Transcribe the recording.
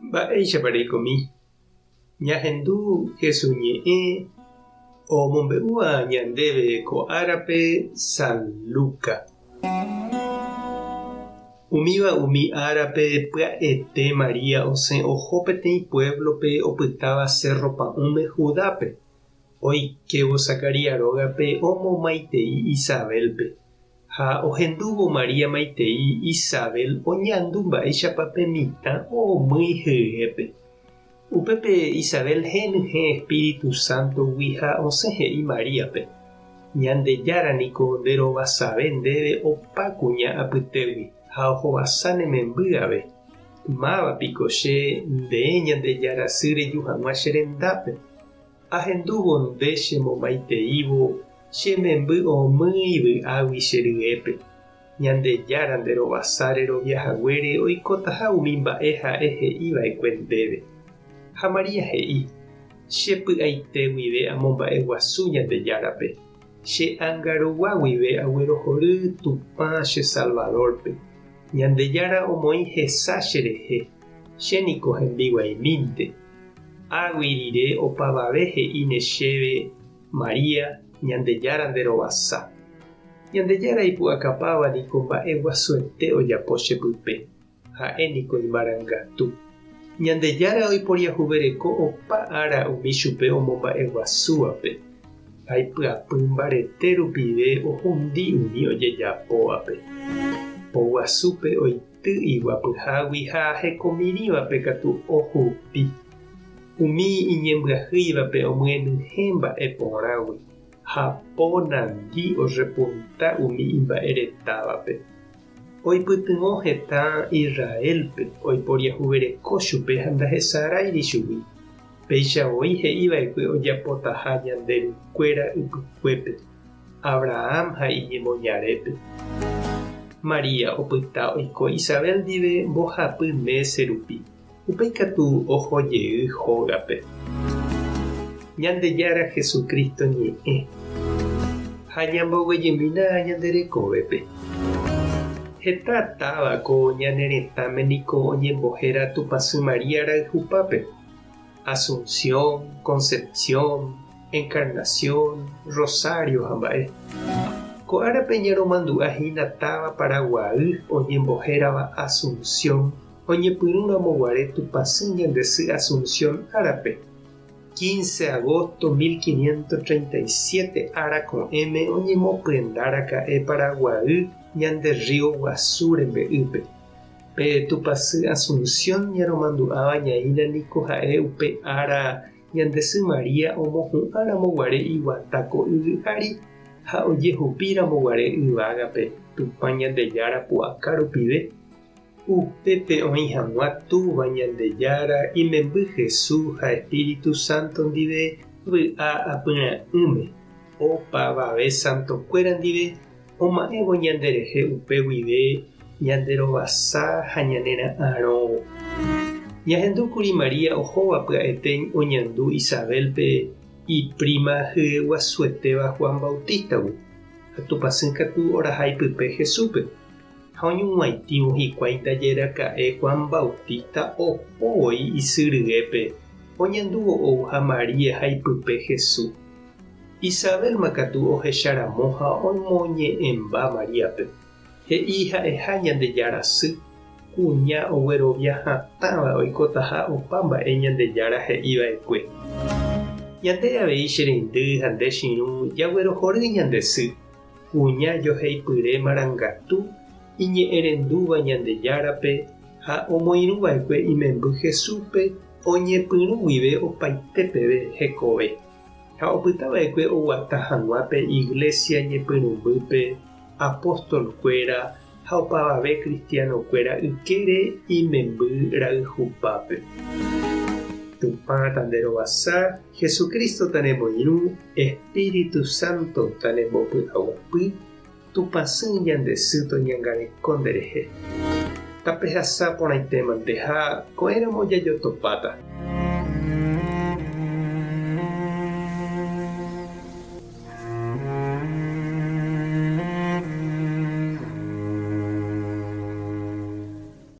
Mba'éichapareikomi. Ñahendu hesuñe'ẽ omombe'úva ñandéve ko árape San Luca. Umíva umi árape pya'ete María osẽ oho peteĩ pueblope opytáva Cerro Pa'ũme Judápe. Oikevo Zacaria rógape omomaitei Isabelpe. Ha ohendúvo María maitei Isabel oñandu mba'éichapa pe mitã omýi hyépe. Upépe Isabel henyhẽ Espíritu Santogui ha osẽ he'i Maríape. Ñandejáraniko nderovasave ndéve opa kuña apytégui ha ohovasa nemembýave. Mávapiko che nde Ñandejára sýre ju hag̃ua che rendápe. Ahendúvo nde chemomaiteívo chememby omýi vy'águi che ryépe. Ñandejára nderovasa reroviahaguére oikóta ha umi mba'e ha'e he'íva'ekue ndéve. Ha María he'i: chepy'aite guive amomba'e guasu Ñandejárape. Che angarogua guive aguerohory Tupã che Salvadorpe. Ñandejára omoĩ hesa cherehe. Chéniko hembiguaimínte. Águi rire opavave he'íne chéve María Ñandejára nderovasa. Ñandejára ipu'akapávaniko mba'e guasuete ojapo chepype. Ha'éniko imarangatu. Ñandejára oiporiahuvereko opa ára umi chupe omomba'e guasúvape. Aipyapy mbarete rupive ohundi umi ojejapóvape. Po guasúpe oity iguapyhágui ha hekomirĩvape katu ohupi. Umi iñembyahýivape omyenyhẽ mba'e porãgui. Ha po nandi orepunta umi imba'e retávape. Oipytyvõ heta Israelpe oiporiahuvereko chupe ha ndahesaráiri chugui. Peichavoi he'íva'ekue ojapotaha ñanderukuéra ypykuépe, Abraham ha iñemoñarépe. María opyta oiko Isabel ndive mbohapy mese rupi. Upéi katu ohojey hógape. Ñandejára Jesukristo ñe'ẽ. Ha ñamboguejýmina ñanderekóvepe. Heta távako ñane retãme niko oñembohéra Tupãsy María rayhupápe. Asunción, Concepción, Encarnación, Rosario hamba'e. Ko árape ñaromandu'ahína táva Paraguay oñembohérava Asunción oñepyrũramoguare Tupãsy ñandesy Asunción árape. 15 agosto 1537 ára ko'ẽme oñemopyendaraka'e Paraguay ñande río Guasu rembe'ýpe. Pe Tupãsy Asunción ñaromandu'áva ñaína niko ha'e upe ára ñandesy María omohu'ãramoguare iguata ko yvyhári ha ojehupiramoguare yvágape Tupã Ñandejára pu'aka rupive. Upépe oĩ hag̃ua túva Ñandejára imemby Jesús ha Espíritu Santo ndive vy'a apyra'ỹme. Opavave santokuéra ndive oma'ẽvo ñanderehe upe guive ñanderovasa ha ñanera'ãrõvo. Ñahendúkuri María ohóva pya'ete oñandu Isabelpe iprima hyeguasuetéva Juan Bautistagui. Ha Tupãsy katu orahái pype Jesúspe. Ha oñug̃uaitĩvo hikuái ndajeraka'e Juan Bautista opóvoi isyryépe oñandúvo ou ha María ha ipype Jesús. Isabelma katu ohecharamo ha omoñe'ẽmba Mariápe. He'i ha'eha Ñandejára sy. Kuña oguerovia hatãva oikóta ha opa mba'e Ñandejára he'íva'ekue. Ñande avei che reindy ha nde chiru jaguerohory ñandesy. Kuña joheipyre marangatu iñe'ẽrendúva Ñandejárape ha omoirũva'ekue imemby Jesúspe oñepyrũ guive opaite peve hekove. Ha opytava'ekue oguata hag̃uápe Iglesia ñepyrũmbýpe, apóstolkuéra ha opavave kristianokuéra ykére imemby rayhupápe. Tupã tanderovasa, Jesukristo tanemoirũ, Espíritu Santo tanembopy'aguapy, Tupãsy ñandesy toñangareko nderehe. Tapehasa porãitémante ha ko'ẽramo jajotopáta.